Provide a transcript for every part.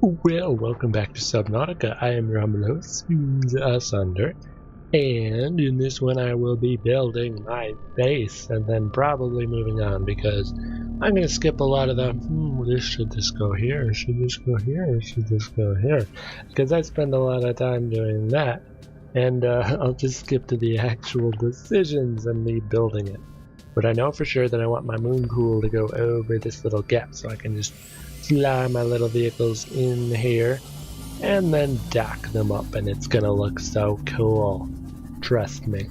Well, welcome back to Subnautica. I am your humble host, SpoonsAsunder, and in this one I will be building my base and then probably moving on because I'm going to skip a lot of the, should this go here, or should this go here, or should this go here, because I spend a lot of time doing that, and I'll just skip to the actual decisions and me building it. But I know for sure that I want my moon pool to go over this little gap so I can just fly my little vehicles in here and then dock them up, and it's gonna look so cool. Trust me.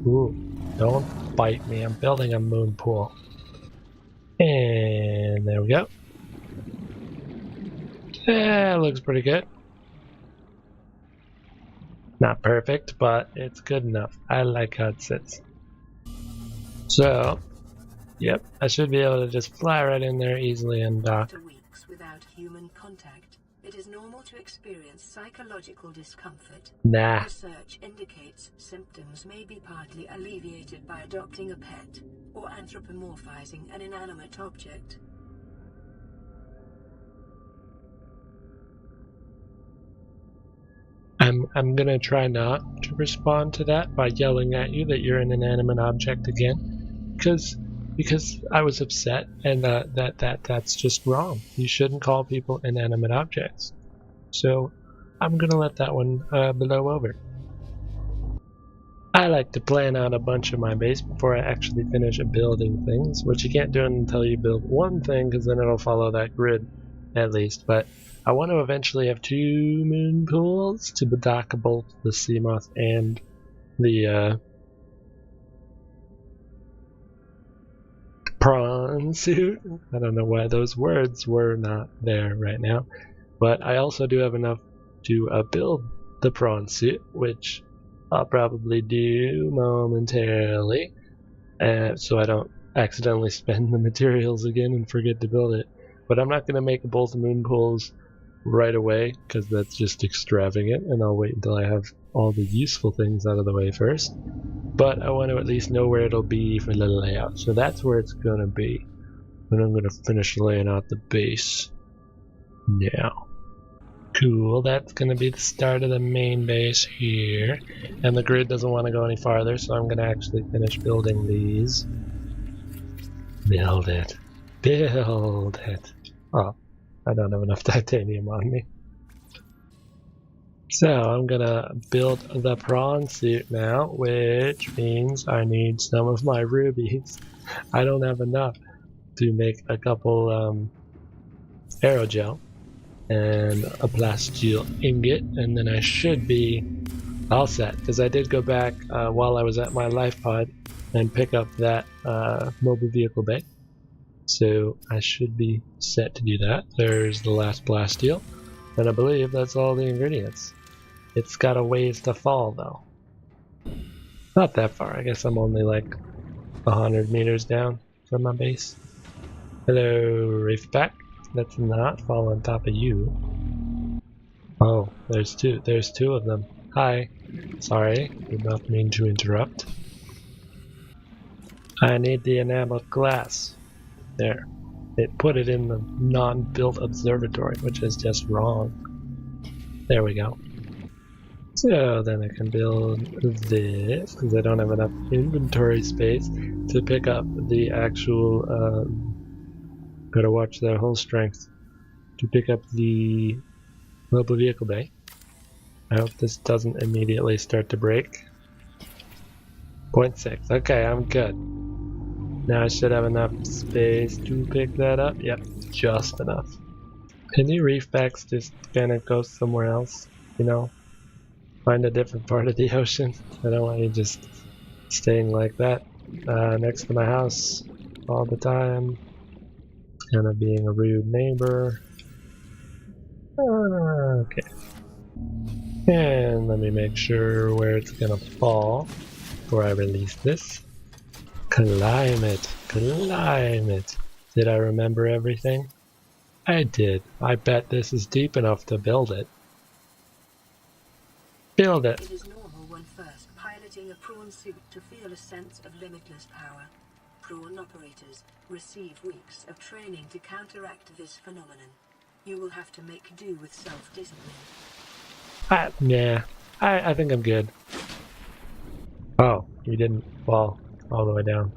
Ooh, don't bite me. I'm building a moon pool. And there we go. Yeah, looks pretty good. Not perfect, but it's good enough. I like how it sits. So, yep, I should be able to just fly right in there easily and dock. After weeks without human contact, it is normal to experience psychological discomfort. Nah. Research indicates symptoms may be partly alleviated by adopting a pet or anthropomorphizing an inanimate object. I'm gonna try not to respond to that by yelling at you that you're an inanimate object again, because I was upset, and that's just wrong. You shouldn't call people inanimate objects. So I'm gonna let that one blow over. I like to plan out a bunch of my base before I actually finish building things, which you can't do until you build one thing, because then it'll follow that grid at least. But I want to eventually have 2 moon pools to dock both the sea moth and the prawn suit. I don't know why those words were not there right now, but I also do have enough to build the prawn suit, which I'll probably do momentarily, so I don't accidentally spend the materials again and forget to build it. But I'm not going to make both moon pools right away, because that's just extravagant, and I'll wait until I have all the useful things out of the way first. But I want to at least know where it'll be for the layout, so that's where it's going to be. And I'm going to finish laying out the base now. Cool, that's going to be the start of the main base here, and the grid doesn't want to go any farther, so I'm going to actually finish building these. Build it. Build it. Oh, I don't have enough titanium on me. So I'm gonna build the prawn suit now, which means I need some of my rubies. I don't have enough to make a couple aerogel and a plasteel ingot, and then I should be all set, because I did go back while I was at my life pod and pick up that mobile vehicle bay. So I should be set to do that. There's the last plasteel, and I believe that's all the ingredients. It's got a ways to fall though. Not that far, I guess I'm only like 100 meters down from my base. Hello, Reefback. Let's not fall on top of you. Oh, there's two of them. Hi. Sorry, did not mean to interrupt. I need the enameled glass. There. It put it in the non-built observatory, which is just wrong. There we go. So then I can build this, because I don't have enough inventory space to pick up the actual, gotta watch that whole strength, to pick up the mobile vehicle bay. I hope this doesn't immediately start to break. 0.6, okay, I'm good. Now I should have enough space to pick that up. Yep, just enough. Can you reefbacks just kind of go somewhere else, you know? Find a different part of the ocean. I don't want you just staying like that next to my house all the time. Kind of being a rude neighbor. Okay. And let me make sure where it's gonna fall before I release this. Climb it. Climb it. Did I remember everything? I did. I bet this is deep enough to build it. Build it. It is normal when first piloting a prawn suit to feel a sense of limitless power. Prawn operators receive weeks of training to counteract this phenomenon. You will have to make do with self-discipline. Nah. I think I'm good. Oh, you didn't fall all the way down.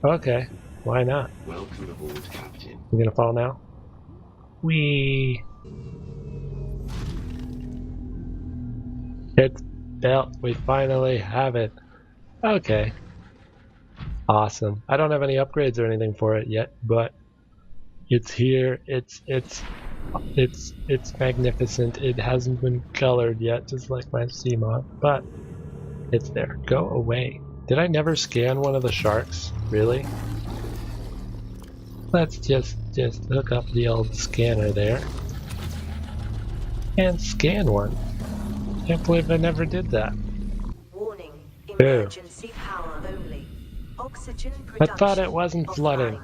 Okay, why not? Welcome aboard, Captain. You gonna fall now? Whee! It's built. We finally have it. Okay. Awesome. I don't have any upgrades or anything for it yet, but it's here. It's magnificent. It hasn't been colored yet, just like my Seamoth, but it's there. Go away. Did I never scan one of the sharks? Really? Let's just hook up the old scanner there and scan one. Can't believe I never did that. Warning, emergency power only. Oxygen I production thought it wasn't flooding.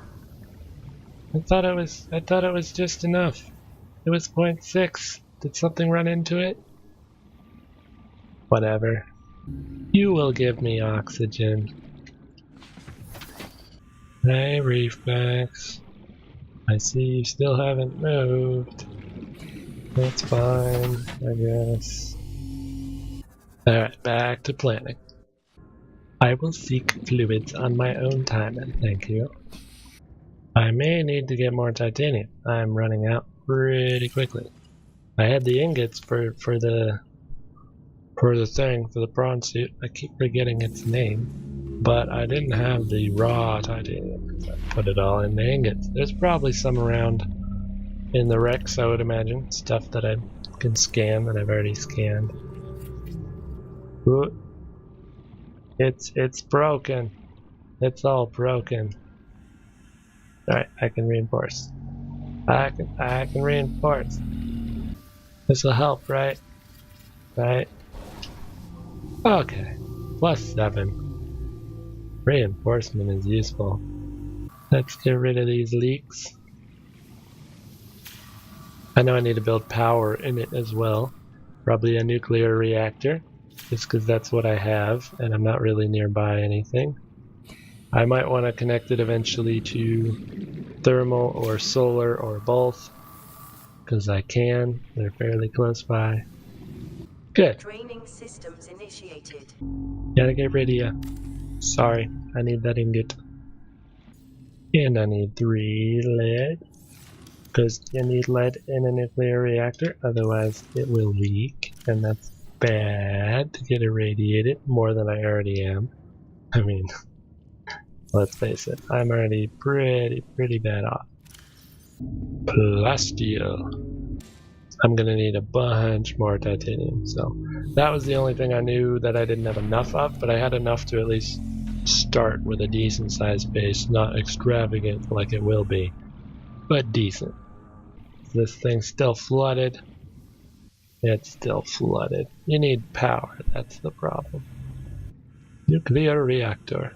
offline. I thought it was just enough. It was 0.6. Did something run into it? Whatever. You will give me oxygen. Hey, Reefbacks. I see you still haven't moved. That's fine, I guess. Alright, back to planning. I will seek fluids on my own time, and thank you. I may need to get more titanium. I'm running out pretty quickly. I had the ingots for the prawn suit. I keep forgetting its name, but I didn't have the raw titanium because I put it all in the ingots. There's probably some around in the wrecks, I would imagine. Stuff that I can scan that I've already scanned. Ooh. It's broken. It's all broken. Alright, I can reinforce. I can reinforce. This'll help, right? Right? Okay. +7. Reinforcement is useful. Let's get rid of these leaks. I know I need to build power in it as well. Probably a nuclear reactor. Just because that's what I have, and I'm not really nearby anything. I might want to connect it eventually to thermal or solar or both, because I can. They're fairly close by. Good. Draining systems initiated. Gotta get rid of you. Sorry, I need that ingot. And I need 3 lead, because you need lead in a nuclear reactor, otherwise it will leak, and that's bad to get irradiated more than I already am. I mean, let's face it, I'm already pretty bad off. Plasteel. I'm gonna need a bunch more titanium, so that was the only thing I knew that I didn't have enough of, but I had enough to at least start with a decent sized base, not extravagant like it will be, but decent. This thing's still flooded. It's still flooded. You need power, that's the problem. Nuclear reactor.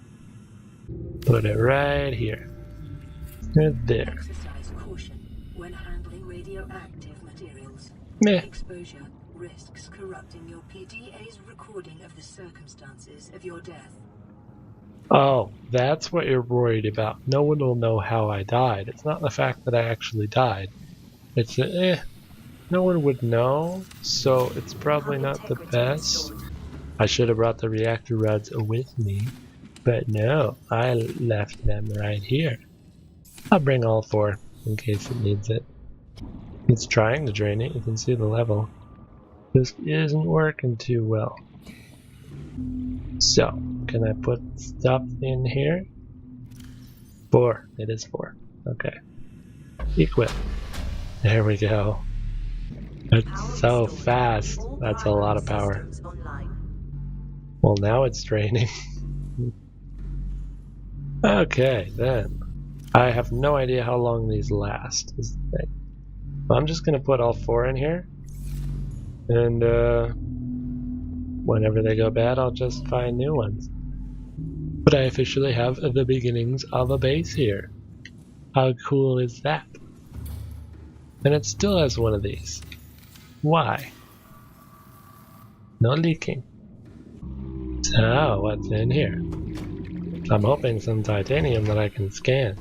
Put it right here. Right there. Exercise caution when handling radioactive materials. Meh. Exposure risks corrupting your PDA's recording of the circumstances of your death. Oh, that's what you're worried about. No one will know how I died. It's not the fact that I actually died. It's no one would know, so it's probably not the best. I should have brought the reactor rods with me, but no, I left them right here. I'll bring all 4 in case it needs it. It's trying to drain it, you can see the level. This isn't working too well. So, can I put stuff in here? 4, it is 4. Okay. Equip. There we go. It's so fast. That's a lot of power. Well, now it's draining. Okay, then. I have no idea how long these last, is the thing. I'm just gonna put all 4 in here. And, whenever they go bad, I'll just find new ones. But I officially have the beginnings of a base here. How cool is that? And it still has one of these. Why? No leaking. So, what's in here? I'm hoping some titanium that I can scan.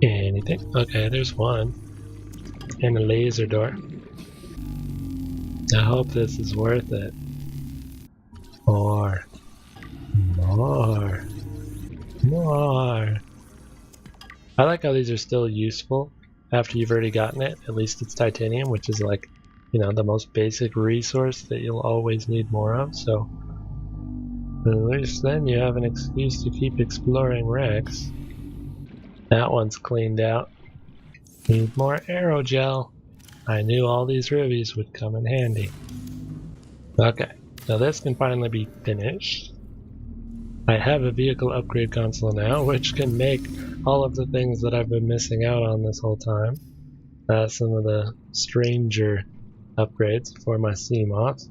Anything? Okay, there's one. And a laser door. I hope this is worth it. More. More. More. I like how these are still useful after you've already gotten it. At least it's titanium, which is like, you know, the most basic resource that you'll always need more of. So at least then you have an excuse to keep exploring wrecks. That one's cleaned out. Need more aerogel. I knew all these rubies would come in handy. Okay, so this can finally be finished. I have a vehicle upgrade console now, which can make all of the things that I've been missing out on this whole time. Some of the stranger upgrades for my sea moths.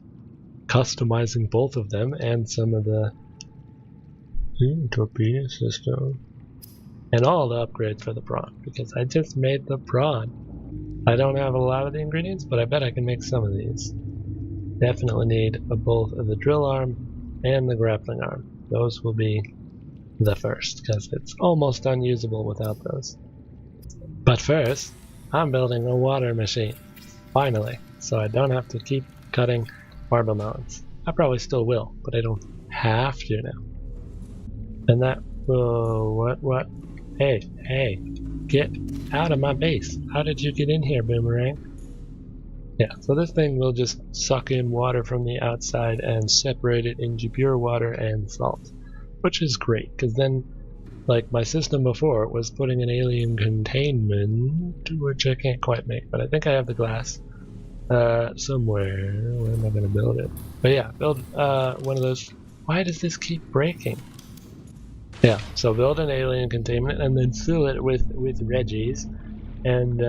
Customizing both of them and some of the torpedo system. And all the upgrades for the prawn, because I just made the prawn. I don't have a lot of the ingredients, but I bet I can make some of these. Definitely need both the drill arm and the grappling arm. Those will be the first, because it's almost unusable without those. But first, I'm building a water machine. Finally, so I don't have to keep cutting marble mountains. I probably still will, but I don't have to now. And that will... what? Hey, get out of my base. How did you get in here, Boomerang? Yeah, so this thing will just suck in water from the outside and separate it into pure water and salt. Which is great, because then, like my system before, was putting an alien containment, which I can't quite make, but I think I have the glass somewhere. Where am I going to build it? But yeah, build one of those. Why does this keep breaking? Yeah, so build an alien containment and then fill it with Reggies, and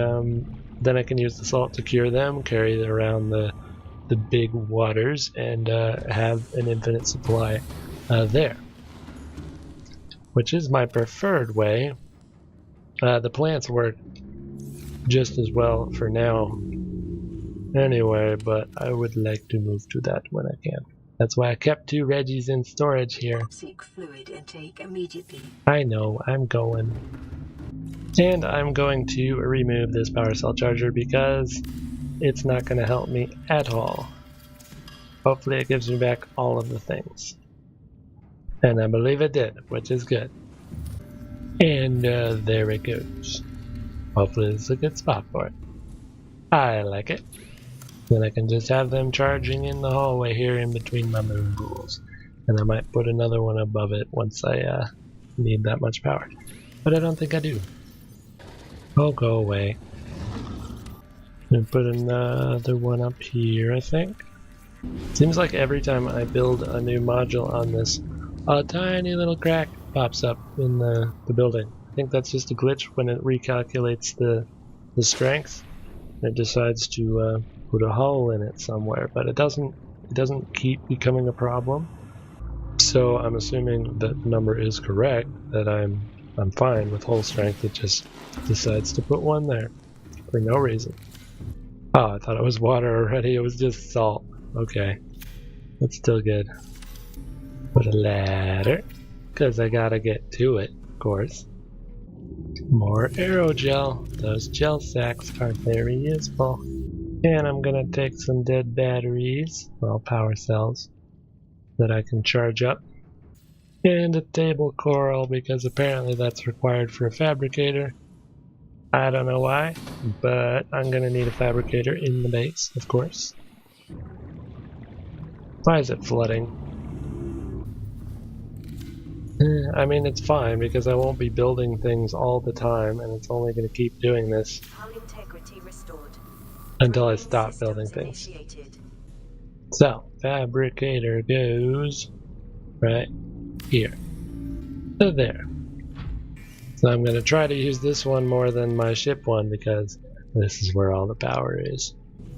then I can use the salt to cure them, carry around the big waters, and have an infinite supply there. Which is my preferred way. The plants work just as well for now anyway, but I would like to move to that when I can. That's why I kept 2 Reggies in storage here. Seek fluid intake immediately. I know, I'm going. And I'm going to remove this power cell charger because it's not going to help me at all. Hopefully it gives me back all of the things. And I believe it did, which is good. And there it goes. Hopefully this is a good spot for it. I like it. Then I can just have them charging in the hallway here in between my moon pools. And I might put another one above it once I need that much power. But I don't think I do. Oh, go away. And put another one up here, I think. Seems like every time I build a new module on this, a tiny little crack pops up in the building. I think that's just a glitch when it recalculates the strength. It decides to put a hole in it somewhere, but it doesn't keep becoming a problem. So I'm assuming that the number is correct, that I'm fine with hole strength. It just decides to put one there for no reason. Oh, I thought it was water already. It was just salt. Okay, that's still good. Put a ladder, because I gotta get to it, of course. More aerogel. Those gel sacks are very useful. And I'm gonna take some dead batteries, well, power cells, that I can charge up. And a table coral, because apparently that's required for a fabricator. I don't know why, but I'm gonna need a fabricator in the base, of course. Why is it flooding? I mean, it's fine because I won't be building things all the time, and it's only going to keep doing this until I stop building things. So, fabricator goes right here. So there. So I'm going to try to use this one more than my ship one because this is where all the power is.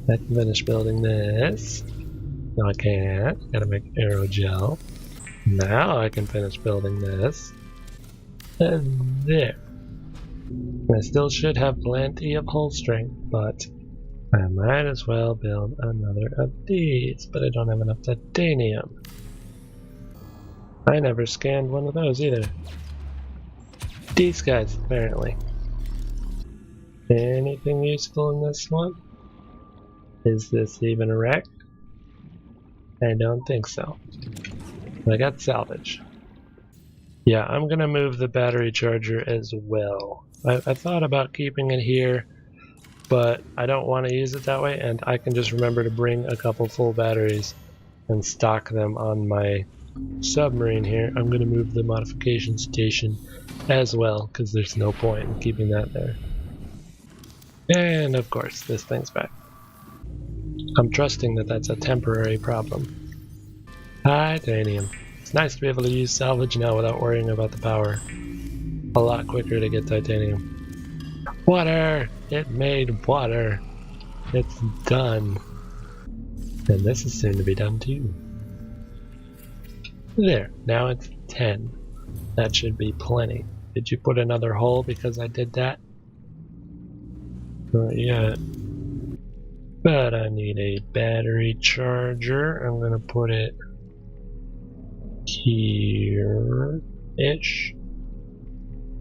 I can finish building this. No, I can't. Gotta make aerogel. Now I can finish building this. And there. I still should have plenty of hull strength, but I might as well build another of these, but I don't have enough titanium. I never scanned one of those either. These guys, apparently. Anything useful in this one? Is this even a wreck? I don't think so. I got salvage. Yeah, I'm gonna move the battery charger as well. I thought about keeping it here, but I don't want to use it that way, and I can just remember to bring a couple full batteries and stock them on my submarine here. I'm gonna move the modification station as well, because there's no point in keeping that there. And of course, this thing's back. I'm trusting that that's a temporary problem. Titanium. It's nice to be able to use salvage now without worrying about the power. A lot quicker to get titanium. Water! It made water! It's done. And this is soon to be done too. There, now it's 10. That should be plenty. Did you put another hole because I did that? Not yet. But I need a battery charger. I'm gonna put it here-ish.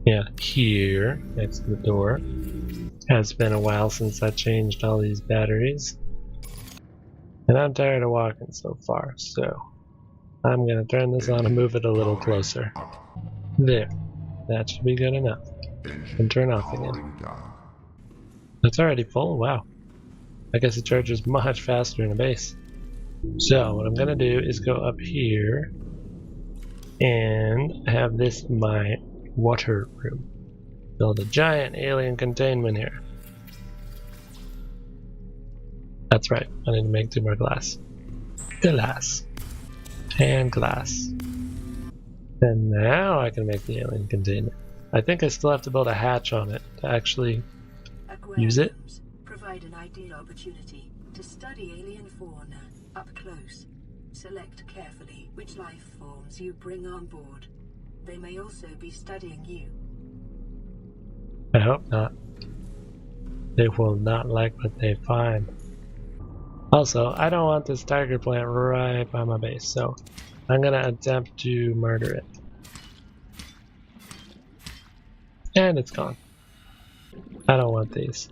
Yeah, here, next to the door. Has been a while since I changed all these batteries. And I'm tired of walking so far, so I'm gonna turn this on and move it a little closer. There. That should be good enough. And turn off again. It's already full? Wow. I guess it charges much faster in a base. So what I'm gonna do is go up here and have this my water room. Build a giant alien containment here. That's right, I need to make 2 more glass. Glass. And glass. And now I can make the alien containment. I think I still have to build a hatch on it to actually use it. Aquariums provide an ideal opportunity to study alien fauna up close. Select carefully which life forms you bring on board. They may also be studying you. I hope not. They will not like what they find. Also, I don't want this tiger plant right by my base, so I'm gonna attempt to murder it. And it's gone. I don't want these.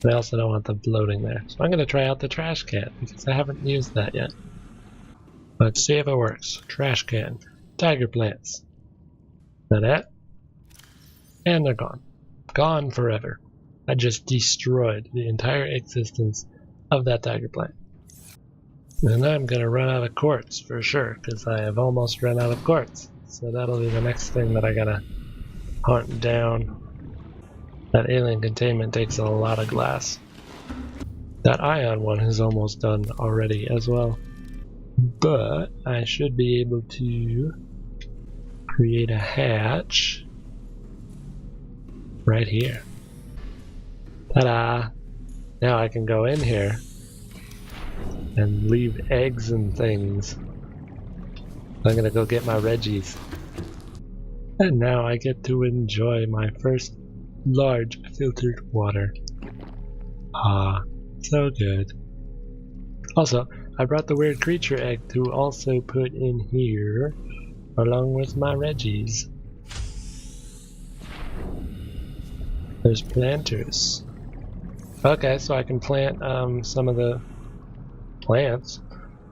I also don't want them floating there. So I'm gonna try out the trash can, because I haven't used that yet. Let's see if it works. Trash can. Tiger plants. That it? And they're gone. Gone forever. I just destroyed the entire existence of that tiger plant. And I'm gonna run out of quartz for sure, because I have almost run out of quartz. So that'll be the next thing that I gotta hunt down. That alien containment takes a lot of glass. That ion one is almost done already as well. But I should be able to create a hatch right here. Ta-da! Now I can go in here and leave eggs and things. I'm gonna go get my Reggies. And now I get to enjoy my first large filtered water. Ah, so good. Also, I brought the weird creature egg to also put in here along with my Reggies. There's planters. Okay, so I can plant some of the plants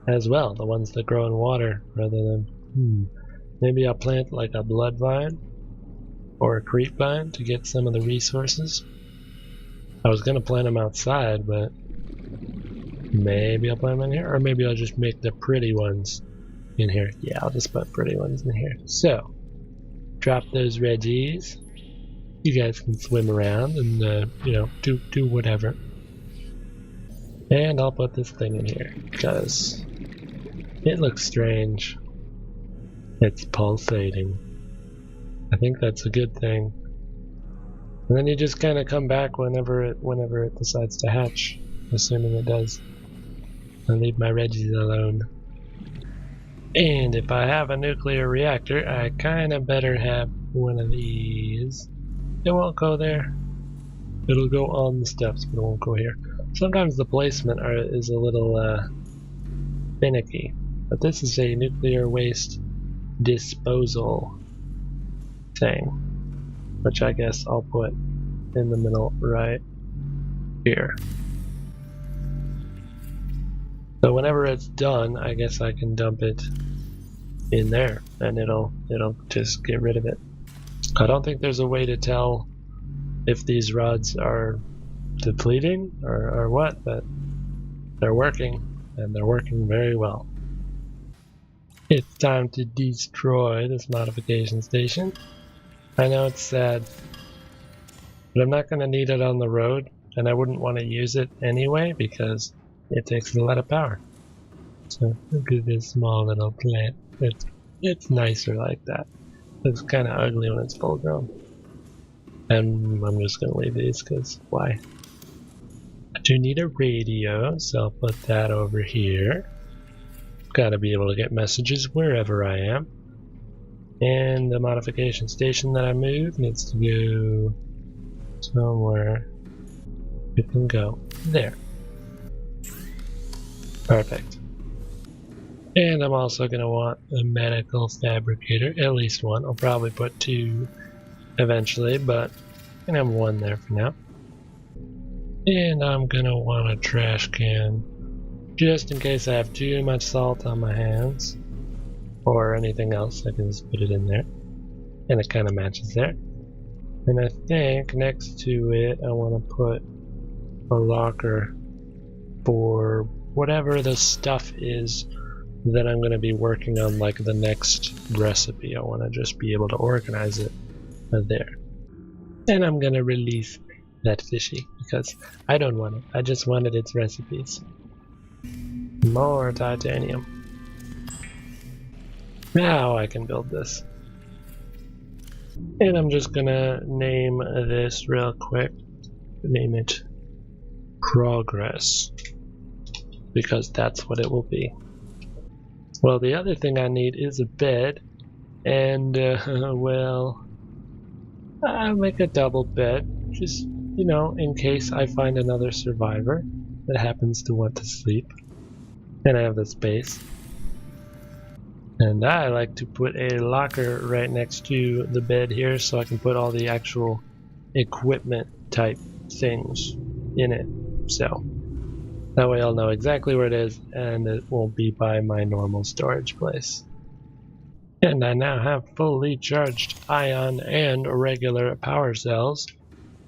as well, the ones that grow in water rather than maybe I'll plant like a blood vine or a creep vine to get some of the resources. I was gonna plant them outside, but maybe I'll plant them in here, or maybe I'll just make the pretty ones in here. Yeah, I'll just put pretty ones in here. So drop those Reggies. You guys can swim around and you know, do whatever. And I'll put this thing in here because it looks strange. It's pulsating. I think that's a good thing. And then you just kind of come back whenever it decides to hatch, assuming it does. I'll leave my Reggies alone. And if I have a nuclear reactor, I kind of better have one of these. It won't go there. It'll go on the steps, but it won't go here. Sometimes the placement is a little finicky, but this is a nuclear waste disposal thing, which I guess I'll put in the middle right here. So whenever it's done, I guess I can dump it in there and it'll just get rid of it. I don't think there's a way to tell if these rods are depleting or what, but they're working, and they're working very well. It's time to destroy this modification station. I know it's sad, but I'm not going to need it on the road, and I wouldn't want to use it anyway because it takes a lot of power. So look at this small little plant. It's nicer like that. It's kind of ugly when it's full grown. And I'm just going to leave these because why? I do need a radio, so I'll put that over here. Gotta be able to get messages wherever I am. And the modification station that I moved needs to go somewhere. It can go there. Perfect. And I'm also going to want a medical fabricator, at least one. I'll probably put 2 eventually, but I can have 1 there for now. And I'm going to want a trash can, just in case I have too much salt on my hands, or anything else, I can just put it in there. And it kind of matches there. And I think next to it, I want to put a locker for whatever the stuff is that I'm going to be working on, like the next recipe. I want to just be able to organize it there. And I'm going to release that fishy because I don't want it. I just wanted its recipes. More titanium. Now I can build this. And I'm just going to name this real quick. Name it Progress, because that's what it will be. Well, the other thing I need is a bed, and well, I'll make a double bed, just, you know, in case I find another survivor that happens to want to sleep. And I have the space. And I like to put a locker right next to the bed here so I can put all the actual equipment type things in it. So that way I'll know exactly where it is and it won't be by my normal storage place. And I now have fully charged ion and regular power cells.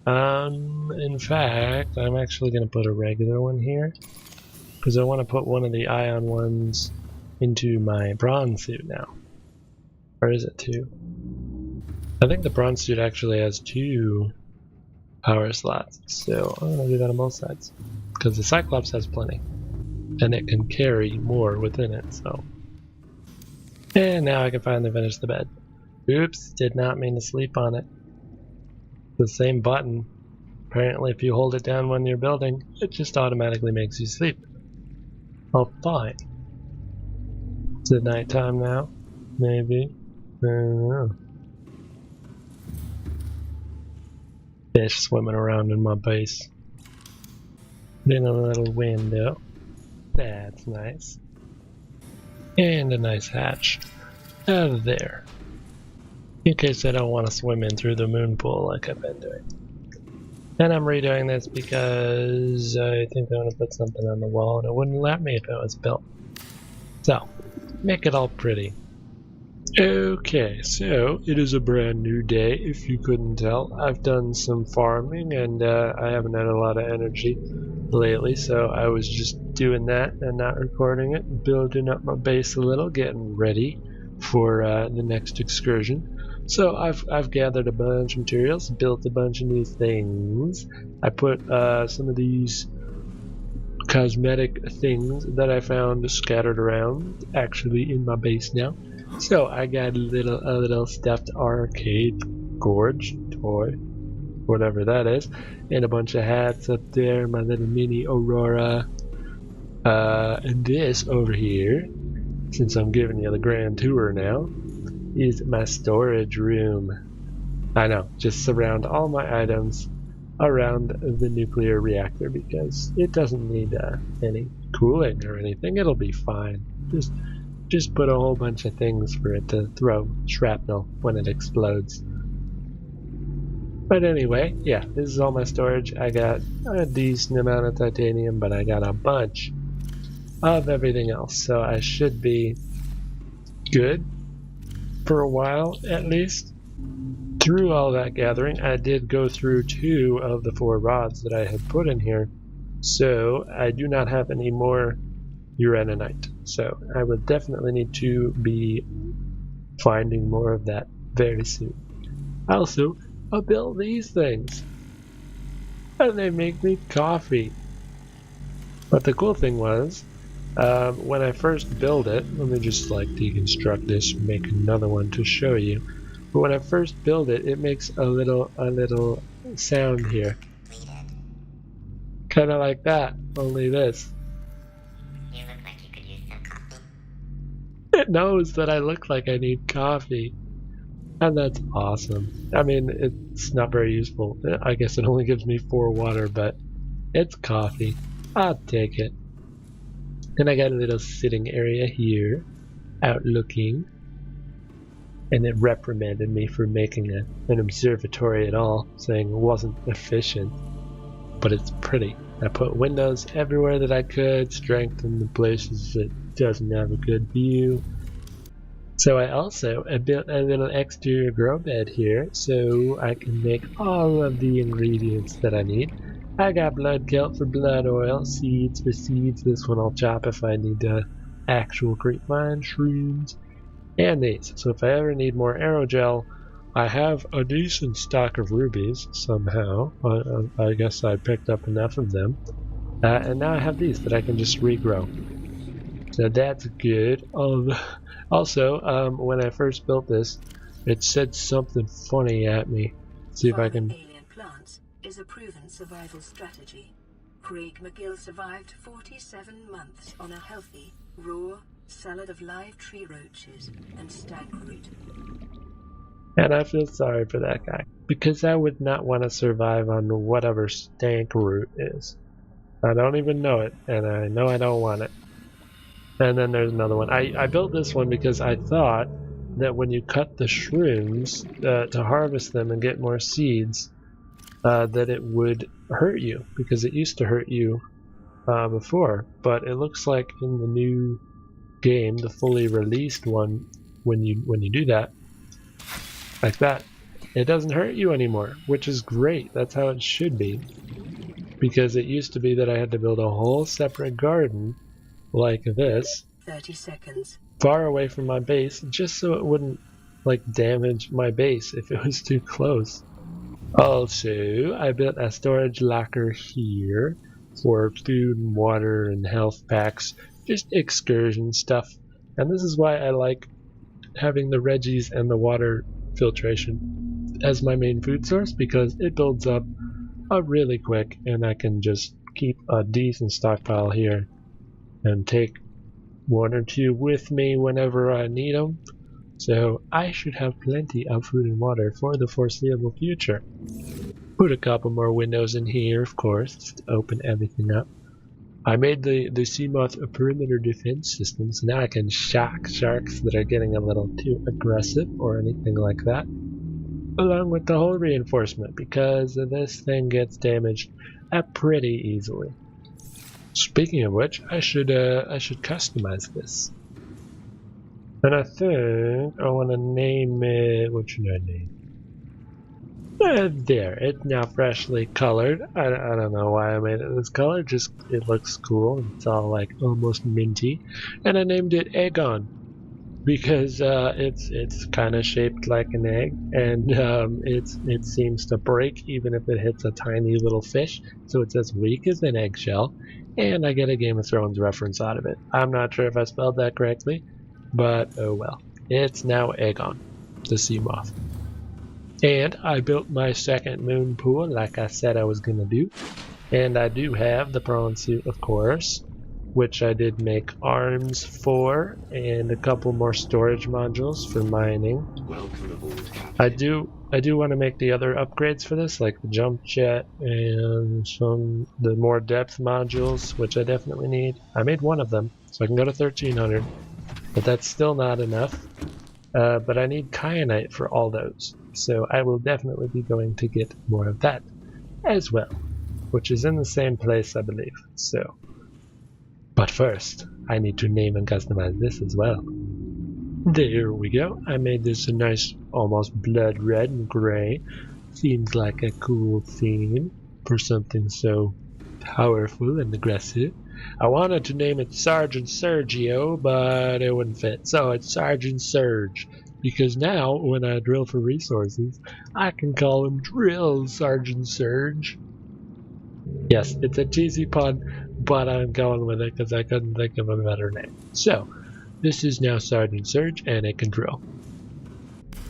In fact, I'm actually going to put a regular one here because I want to put one of the ion ones into my bronze suit now. Or is it 2? I think the bronze suit actually has 2 power slots, so I'm going to do that on both sides. Because the Cyclops has plenty. And it can carry more within it, so. And now I can finally finish the bed. Oops, did not mean to sleep on it. The same button. Apparently if you hold it down when you're building, it just automatically makes you sleep. Oh, fine. Is it nighttime now? Maybe. I don't know. Fish swimming around in my base. Then a little window. That's nice. And a nice hatch. There. In case I don't want to swim in through the moon pool like I've been doing. And I'm redoing this because I think I want to put something on the wall and it wouldn't let me if it was built. So, make it all pretty. Okay, so it is a brand new day, if you couldn't tell. I've done some farming and I haven't had a lot of energy lately, so I was just doing that and not recording it, building up my base a little, getting ready for the next excursion. So I've gathered a bunch of materials, built a bunch of new things. I put some of these cosmetic things that I found scattered around actually in my base now. So I got a little stuffed arcade gorge toy, whatever that is, and a bunch of hats up there, my little mini Aurora, and this over here, since I'm giving you the grand tour now, is my storage room. I know, just surround all my items around the nuclear reactor because it doesn't need any cooling or anything. It'll be fine. Just put a whole bunch of things for it to throw shrapnel when it explodes. But anyway, yeah, this is all my storage. I got a decent amount of titanium, but I got a bunch of everything else. So I should be good for a while at least. Through all that gathering, I did go through 2 of the 4 rods that I had put in here. So I do not have any more uraninite. So I will definitely need to be finding more of that very soon. Also, I built these things. And they make me coffee. But the cool thing was, when I first built it, let me just like deconstruct this and make another one to show you. But when I first build it, it makes a little sound here. Kind of like that, only this. You look like you could use some coffee. It knows that I look like I need coffee. And that's awesome. I mean, it's not very useful. I guess it only gives me 4 water, but it's coffee. I'll take it. And I got a little sitting area here, out looking. And it reprimanded me for making an observatory at all, saying it wasn't efficient. But it's pretty. I put windows everywhere that I could, strengthen the places that doesn't have a good view. So I built a little exterior grow bed here so I can make all of the ingredients that I need. I got blood kelp for blood oil, seeds for seeds. This one I'll chop if I need actual grapevine shrooms. And these. So if I ever need more aerogel, I have a decent stock of rubies somehow. I guess I picked up enough of them. And now I have these that I can just regrow. So that's good. Also, when I first built this, it said something funny at me. See if I can... Alien plants is a proven survival strategy. Craig McGill survived 47 months on a healthy, raw salad of live tree roaches and stank root. And I feel sorry for that guy, because I would not want to survive on whatever stank root is. I don't even know it, and I know I don't want it. And then there's another one. I built this one because I thought that when you cut the shrooms to harvest them and get more seeds, that it would hurt you, because it used to hurt you before. But it looks like in the new game, the fully released one, when you do that, like that, it doesn't hurt you anymore, which is great. That's how it should be, because it used to be that I had to build a whole separate garden like this, 30 seconds. far away from my base, just so it wouldn't like damage my base if it was too close. Also, I built a storage locker here for food and water and health packs, just excursion stuff. And this is why I like having the Reggies and the water filtration as my main food source, because it builds up really quick, and I can just keep a decent stockpile here and take 1 or 2 with me whenever I need them. So I should have plenty of food and water for the foreseeable future. Put a couple more windows in here, of course, to open everything up. I made the Seamoth a perimeter defense system, so now I can shock sharks that are getting a little too aggressive or anything like that. Along with the hull reinforcement, because this thing gets damaged pretty easily. Speaking of which, I should customize this. And I think I want to name it. What should I name? There, it's now freshly colored. I don't know why I made it this color. Just it looks cool. It's all like almost minty, and I named it Eggon because it's kind of shaped like an egg, and it seems to break even if it hits a tiny little fish. So it's as weak as an eggshell, and I get a Game of Thrones reference out of it. I'm not sure if I spelled that correctly, but oh well. It's now Eggon, the sea moth. And I built my second moon pool like I said I was going to do. And I do have the prawn suit, of course, which I did make arms for, and a couple more storage modules for mining. Welcome aboard, Captain. I do want to make the other upgrades for this, like the jump jet and the more depth modules, which I definitely need. I made one of them, so I can go to 1300, but that's still not enough. But I need kyanite for all those. so I will definitely be going to get more of that as well, which is in the same place, I believe. So, but first, I need to name and customize this as well. There we go. I made this a nice, almost blood red and gray. Seems like a cool theme for something so powerful and aggressive. I wanted to name it Sergeant Sergio, but it wouldn't fit. So it's Sergeant Surge, because now when I drill for resources, I can call him Drill Sergeant Surge. Yes, it's a cheesy pun, but I'm going with it because I couldn't think of a better name. So this is now Sergeant Surge, and it can drill.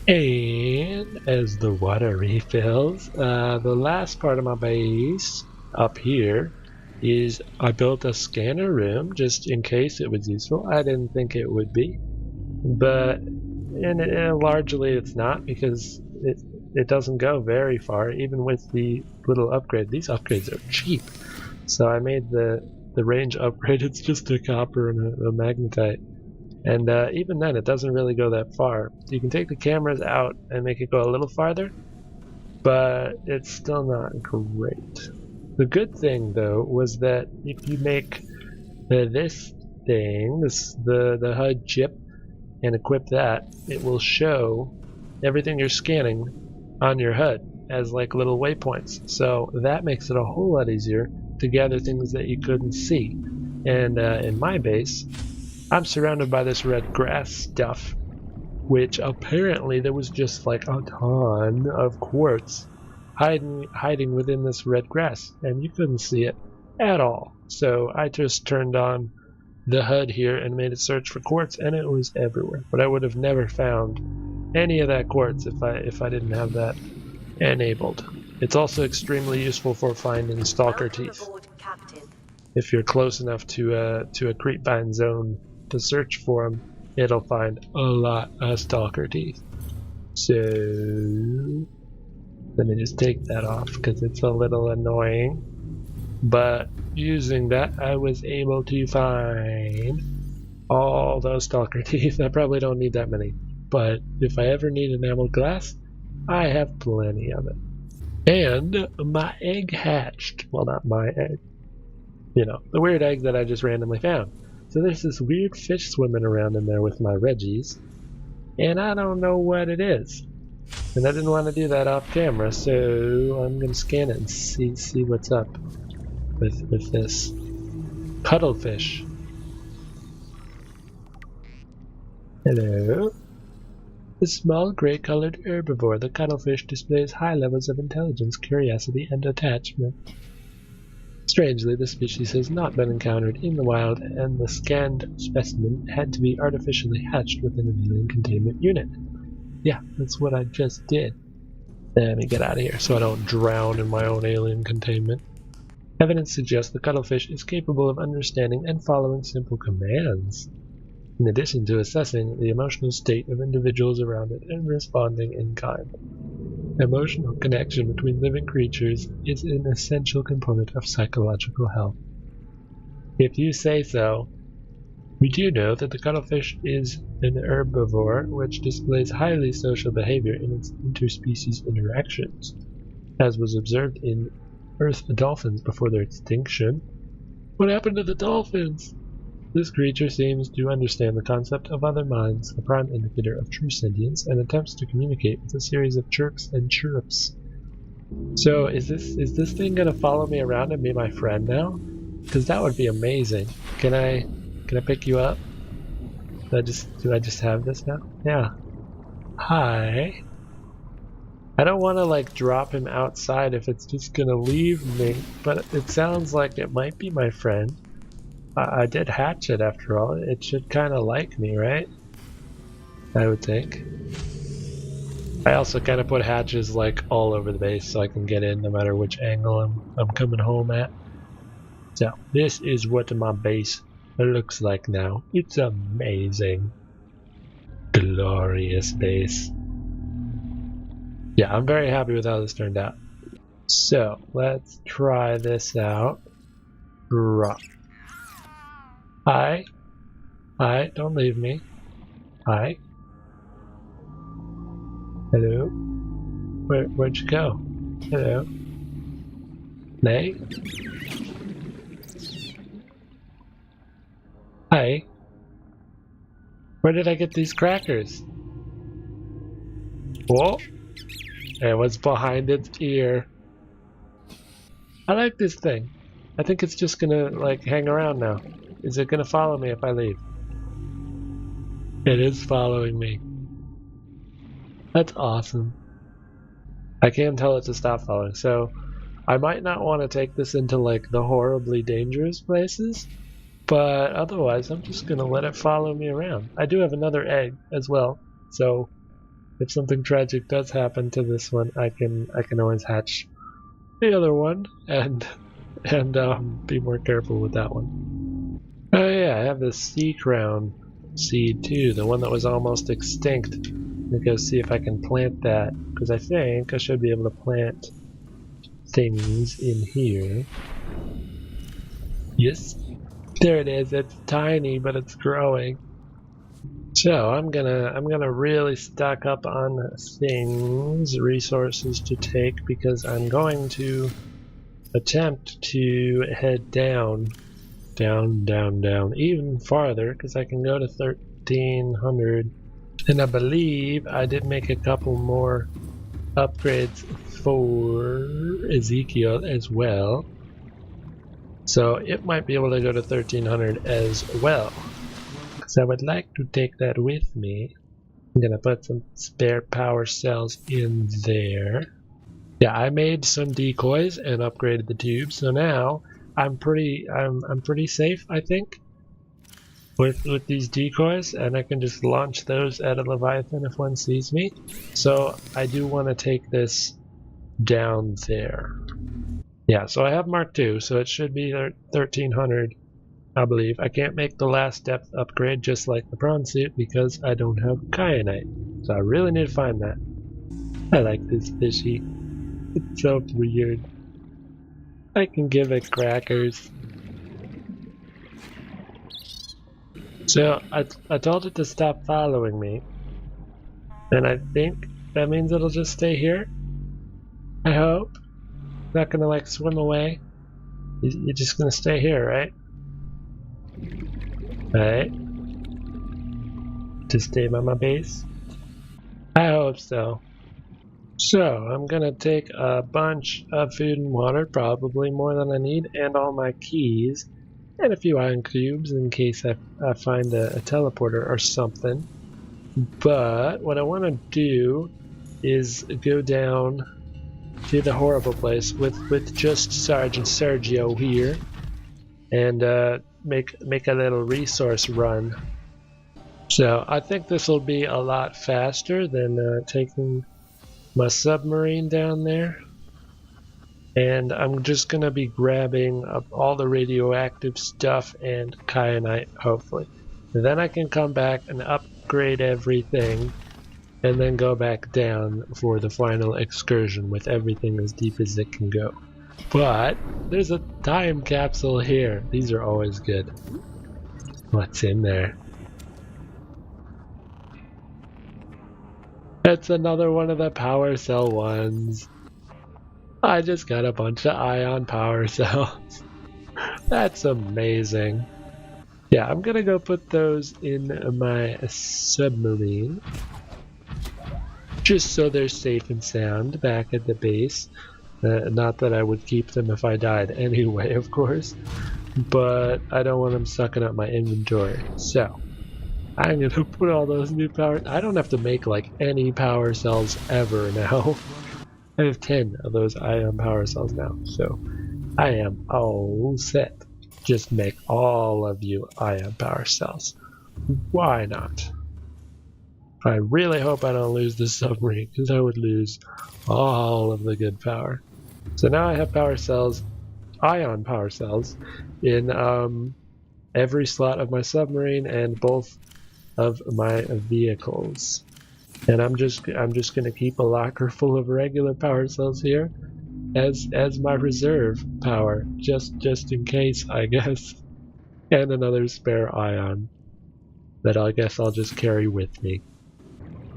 And as the water refills, the last part of my base up here is I built a scanner room just in case it was useful. I didn't think it would be, but largely it's not, because it doesn't go very far even with the little upgrade. These upgrades are cheap, so I made the range upgrade. It's just a copper and a magnetite. And even then, it doesn't really go that far. You can take the cameras out and make it go a little farther, but it's still not great. The good thing, though, was that if you make this thing, the HUD chip, and equip that, it will show everything you're scanning on your HUD as like little waypoints. So that makes it a whole lot easier to gather things that you couldn't see. And in my base, I'm surrounded by this red grass stuff, which apparently there was just like a ton of quartz hiding within this red grass, and you couldn't see it at all. So I just turned on the HUD here and made it search for quartz, and it was everywhere. But I would have never found any of that quartz if I didn't have that enabled. It's also extremely useful for finding stalker teeth. If you're close enough to a creepvine zone to search for them, it'll find a lot of stalker teeth. So let me just take that off because it's a little annoying. But using that, I was able to find all those stalker teeth. I probably don't need that many, but if I ever need enameled glass, I have plenty of it. And my egg hatched. Well, not my egg. You know, the weird egg that I just randomly found. So there's this weird fish swimming around in there with my Reggies, and I don't know what it is. And I didn't want to do that off camera, so I'm going to scan it and see what's up with this cuddlefish. Hello. The small gray-colored herbivore, the cuddlefish displays high levels of intelligence, curiosity, and attachment. Strangely, the species has not been encountered in the wild, and the scanned specimen had to be artificially hatched within an alien containment unit. Yeah, that's what I just did. Let me get out of here so I don't drown in my own alien containment. Evidence suggests the cuttlefish is capable of understanding and following simple commands, in addition to assessing the emotional state of individuals around it and responding in kind. Emotional connection between living creatures is an essential component of psychological health. If you say so. We do know that the cuttlefish is an herbivore which displays highly social behavior in its interspecies interactions, as was observed in Earth dolphins before their extinction. What happened to the dolphins? This creature seems to understand the concept of other minds, a prime indicator of true sentience, and attempts to communicate with a series of chirps and chirrups. So is this thing gonna follow me around and be my friend now? Because that would be amazing. Can I pick you up? Do I just have this now? Yeah. Hi. I don't want to like drop him outside if it's just gonna leave me, but it sounds like it might be my friend. I did hatch it after all. It should kind of like me, right? I would think. I also kind of put hatches like all over the base so I can get in no matter which angle I'm coming home at. So this is what my base looks like now. It's amazing. Glorious base. Yeah, I'm very happy with how this turned out. So let's try this out. Drop. Hi. Hi, don't leave me. Hi. Hello. Where'd you go? Hello. Nay? Hi. Where did I get these crackers? Whoa! And what's behind its ear? I like this thing. I think it's just gonna, like, hang around now. Is it gonna follow me if I leave? It is following me. That's awesome. I can tell it to stop following, so I might not want to take this into, like, the horribly dangerous places, but otherwise I'm just gonna let it follow me around. I do have another egg as well, so if something tragic does happen to this one, I can always hatch the other one and be more careful with that one. Oh yeah, I have the sea crown seed too, the one that was almost extinct. I'm gonna go see if I can plant that, because I think I should be able to plant things in here. Yes, there it is. It's tiny, but it's growing. So I'm gonna really stock up on things, resources to take, because I'm going to attempt to head down, even farther, because I can go to 1300, and I believe I did make a couple more upgrades for Ezekiel as well, so it might be able to go to 1300 as well. So I would like to take that with me. I'm gonna put some spare power cells in there. Yeah, I made some decoys and upgraded the tube, so now I'm pretty safe, I think, with these decoys, and I can just launch those at a Leviathan if one sees me. So I do want to take this down there. Yeah, so I have Mark 2, so it should be 1300. I believe. I can't make the last depth upgrade just like the prawn suit because I don't have kyanite. So I really need to find that. I like this fishy. It's so weird. I can give it crackers. So I told it to stop following me. And I think that means it'll just stay here. I hope. Not gonna like swim away. You're just gonna stay here, right? Right? To stay by my base? I hope so. So, I'm gonna take a bunch of food and water, probably more than I need, and all my keys, and a few iron cubes in case I find a teleporter or something. But what I want to do is go down to the horrible place with just Sergeant Sergio here, and make a little resource run. So I think this will be a lot faster than taking my submarine down there. And I'm just gonna be grabbing up all the radioactive stuff and kyanite, hopefully. And then I can come back and upgrade everything, and then go back down for the final excursion with everything as deep as it can go. But there's a time capsule here. These are always good. What's in there? It's another one of the power cell ones. I just got a bunch of ion power cells. That's amazing. Yeah, I'm gonna go put those in my submarine, just so they're safe and sound back at the base. Not that I would keep them if I died anyway, of course, but I don't want them sucking up my inventory. So I'm gonna put all those new power. I don't have to make like any power cells ever now. I have 10 of those ion power cells now, so I am all set. Just make all of you ion power cells. Why not? I really hope I don't lose this submarine, because I would lose all of the good power. So now I have power cells, ion power cells, in every slot of my submarine and both of my vehicles. And I'm just gonna keep a locker full of regular power cells here as my reserve power, just in case, I guess. And another spare ion that I guess I'll just carry with me.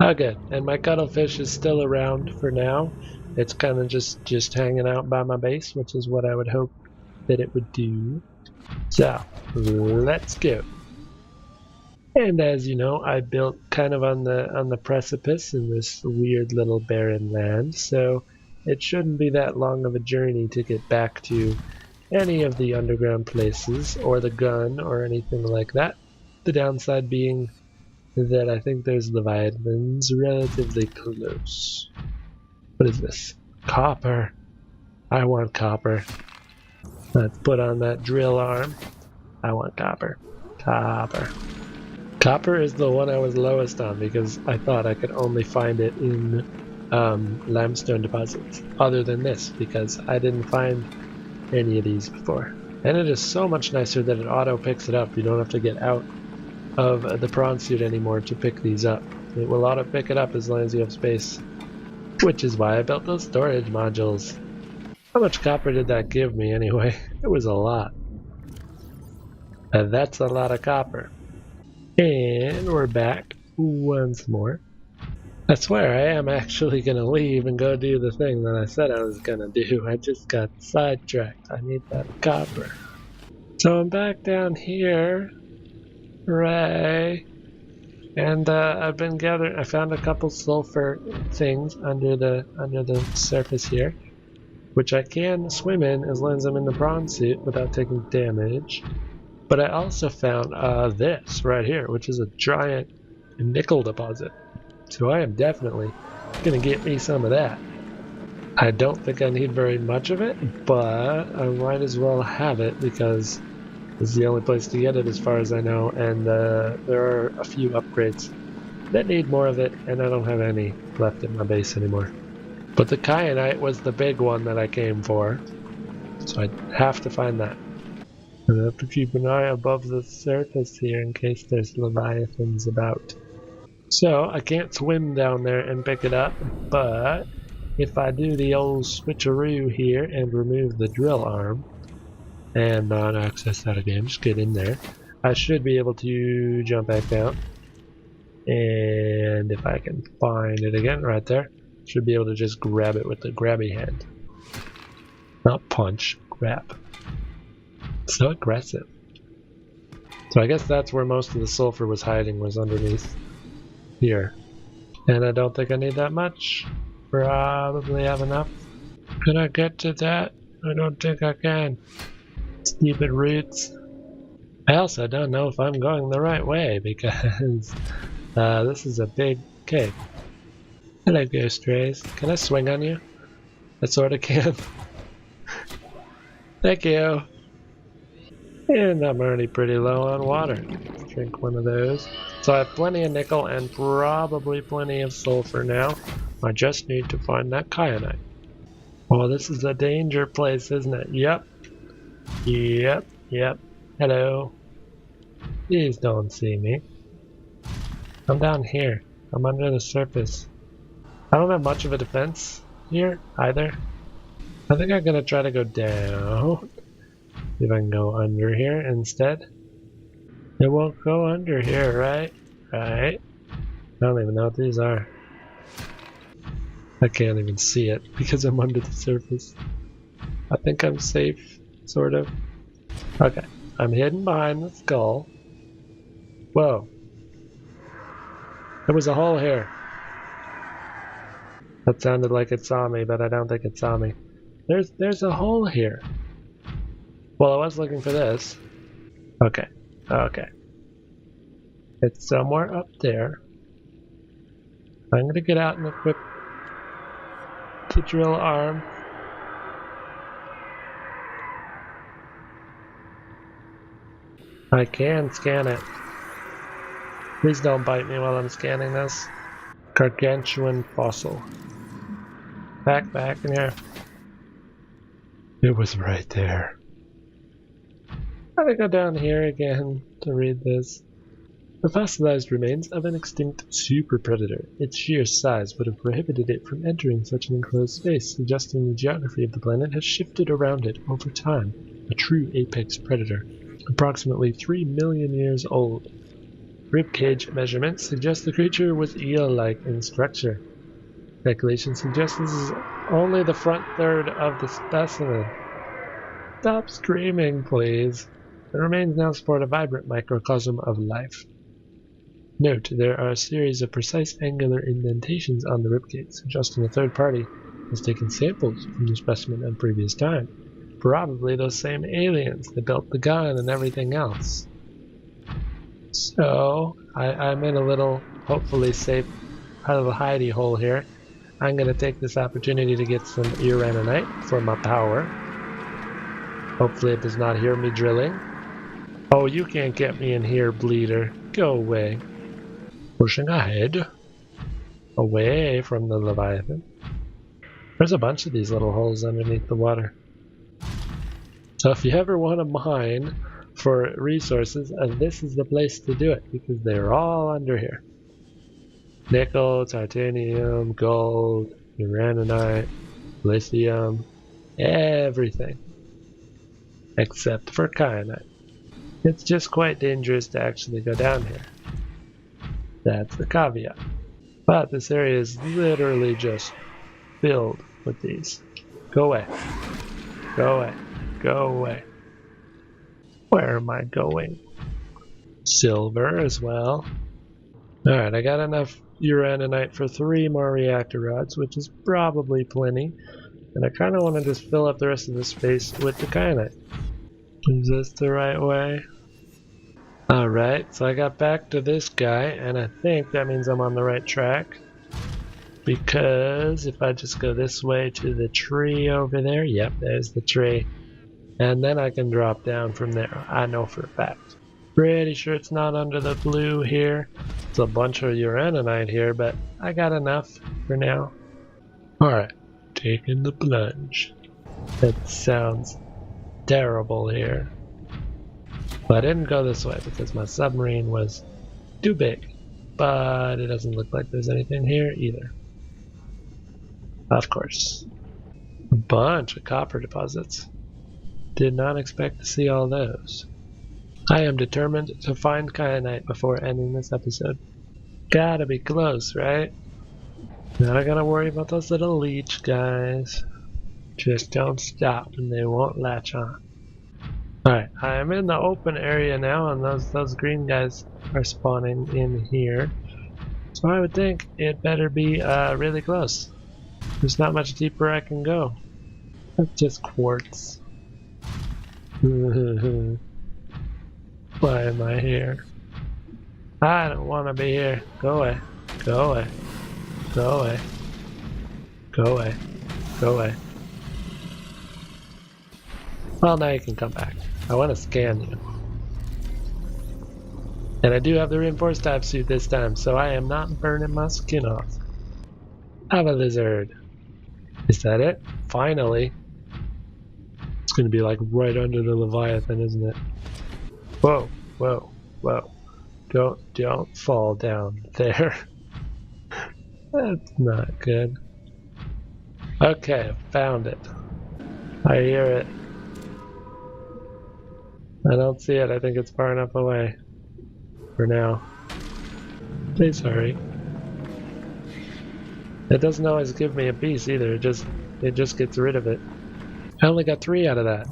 Oh, good. And my cuttlefish is still around for now. It's kind of just hanging out by my base, which is what I would hope that it would do. So, let's go. And as you know, I built kind of on the precipice in this weird little barren land, so it shouldn't be that long of a journey to get back to any of the underground places, or the gun, or anything like that. The downside being that I think there's Leviathans relatively close. What is this? Copper. I want copper. Let's put on that drill arm. I want copper. Copper. Copper is the one I was lowest on because I thought I could only find it in limestone deposits. Other than this, because I didn't find any of these before. And it is so much nicer that it auto picks it up. You don't have to get out of the prawn suit anymore to pick these up. It will auto pick it up as long as you have space. Which is why I built those storage modules. How much copper did that give me anyway? It was a lot. And that's a lot of copper. And we're back once more. I swear I am actually gonna leave and go do the thing that I said I was gonna do. I just got sidetracked. I need that copper. So I'm back down here. Hooray! And I've been gathering. I found a couple sulfur things under the surface here, which I can swim in as long as I'm in the prawn suit without taking damage. But I also found this right here, which is a giant nickel deposit. So I am definitely gonna get me some of that. I don't think I need very much of it, but I might as well have it because it's the only place to get it as far as I know, and there are a few upgrades that need more of it, and I don't have any left in my base anymore. But the kyanite was the big one that I came for, so I have to find that. I have to keep an eye above the surface here in case there's leviathans about. So I can't swim down there and pick it up, but if I do the old switcheroo here and remove the drill arm and not access that again, just get in there, I should be able to jump back down. And if I can find it again right there, should be able to just grab it with the grabby hand. Not punch, grab. So aggressive. So I guess that's where most of the sulfur was hiding, was underneath here. And I don't think I need that much. Probably have enough. Can I get to that? I don't think I can. Stupid roots. I also don't know if I'm going the right way because this is a big cave. Hello, ghost rays. Can I swing on you? I sorta can. Thank you. And I'm already pretty low on water. Let's drink one of those. So I have plenty of nickel and probably plenty of sulfur now. I just need to find that kyanite. Oh, this is a danger place, isn't it? Yep. Yep. Yep. Hello. Please don't see me. I'm down here. I'm under the surface. I don't have much of a defense here either. I think I'm gonna try to go down. See if I can go under here instead. It won't go under here, right? Right. I don't even know what these are. I can't even see it because I'm under the surface. I think I'm safe, sort of. Okay, I'm hidden behind the skull. Whoa. There was a hole here. That sounded like it saw me, but I don't think it saw me. There's a hole here. Well, I was looking for this. Okay, okay. It's somewhere up there. I'm gonna get out and equip the drill arm. I can scan it. Please don't bite me while I'm scanning this. Gargantuan fossil. Back in here. It was right there. I'm gonna go down here again to read this. The fossilized remains of an extinct super predator. Its sheer size would have prohibited it from entering such an enclosed space, suggesting the geography of the planet has shifted around it over time. A true apex predator, approximately 3 million years old. Ribcage measurements suggest the creature was eel-like in structure. Calculation suggests this is only the front third of the specimen. Stop screaming, please. The remains now support a vibrant microcosm of life. Note, there are a series of precise angular indentations on the ribcage, suggesting a third party has taken samples from the specimen at previous time. Probably those same aliens that built the gun and everything else. So, I'm in a little, hopefully safe, little hidey hole here. I'm going to take this opportunity to get some uraninite for my power. Hopefully it does not hear me drilling. Oh, you can't get me in here, bleeder. Go away. Pushing ahead. Away from the Leviathan. There's a bunch of these little holes underneath the water. So if you ever want to mine for resources, this is the place to do it, because they're all under here. Nickel, titanium, gold, uraninite, lithium, everything. Except for kyanite. It's just quite dangerous to actually go down here. That's the caveat. But this area is literally just filled with these. Go away. Go away. Go away. Where am I going? Silver as well. Alright, I got enough uraninite for 3 more reactor rods, which is probably plenty. And I kind of want to just fill up the rest of the space with the kyanite. Is this the right way? Alright, so I got back to this guy, and I think that means I'm on the right track. Because if I just go this way to the tree over there, yep, there's the tree. And then I can drop down from there, I know for a fact. Pretty sure it's not under the blue here. It's a bunch of uraninite here, but I got enough for now. Alright, taking the plunge. That sounds terrible here. But I didn't go this way because my submarine was too big. But it doesn't look like there's anything here either. Of course. A bunch of copper deposits. Did not expect to see all those. I am determined to find kyanite before ending this episode. Gotta be close, right? Not gonna worry about those little leech guys. Just don't stop and they won't latch on. Alright, I am in the open area now, and those green guys are spawning in here. So I would think it better be really close. There's not much deeper I can go. That's just quartz. Why am I here? I don't want to be here. Go away. Go away. Go away. Go away. Go away. Well, now you can come back. I want to scan you. And I do have the reinforced dive suit this time, so I am not burning my skin off. Have a lizard. Is that it? Finally. It's going to be like right under the Leviathan, isn't it? Whoa, whoa, whoa. Don't fall down there. That's not good. Okay, found it. I hear it. I don't see it. I think it's far enough away. For now. Please hurry. It doesn't always give me a piece either. It just gets rid of it. I only got 3 out of that.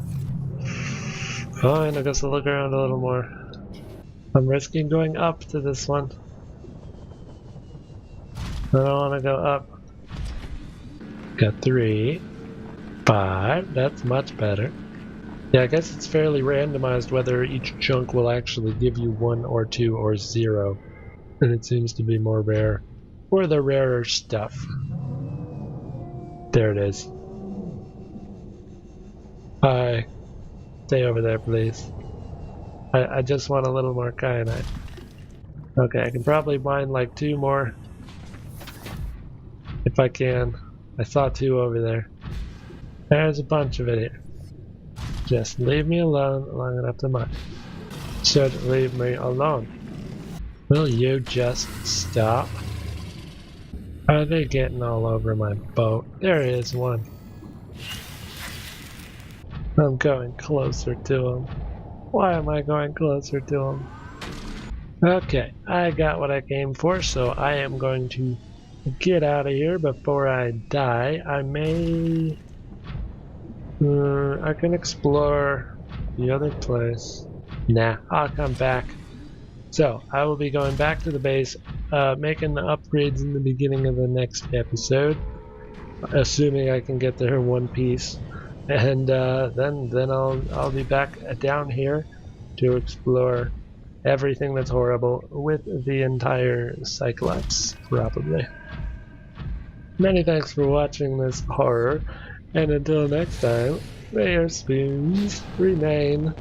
Fine, I guess I'll look around a little more. I'm risking going up to this one. I don't want to go up. Got 3. 5. That's much better. Yeah, I guess it's fairly randomized whether each chunk will actually give you 1 or 2 or 0. And it seems to be more rare. Or the rarer stuff. There it is. Hi. Stay over there, please. I just want a little more kyanite. Okay, I can probably mine like 2 more. If I can. I saw 2 over there. There's a bunch of it here. Just leave me alone long enough to mine. Should leave me alone. Will you just stop? Are they getting all over my boat? There is one. I'm going closer to him. Why am I going closer to him? Okay, I got what I came for, so I am going to get out of here before I die. I may... I can explore the other place. Nah, I'll come back. So, I will be going back to the base, making the upgrades in the beginning of the next episode, assuming I can get there in one piece. And then I'll be back down here to explore everything that's horrible with the entire Cyclops, probably. Many thanks for watching this horror, and until next time, may your spoons remain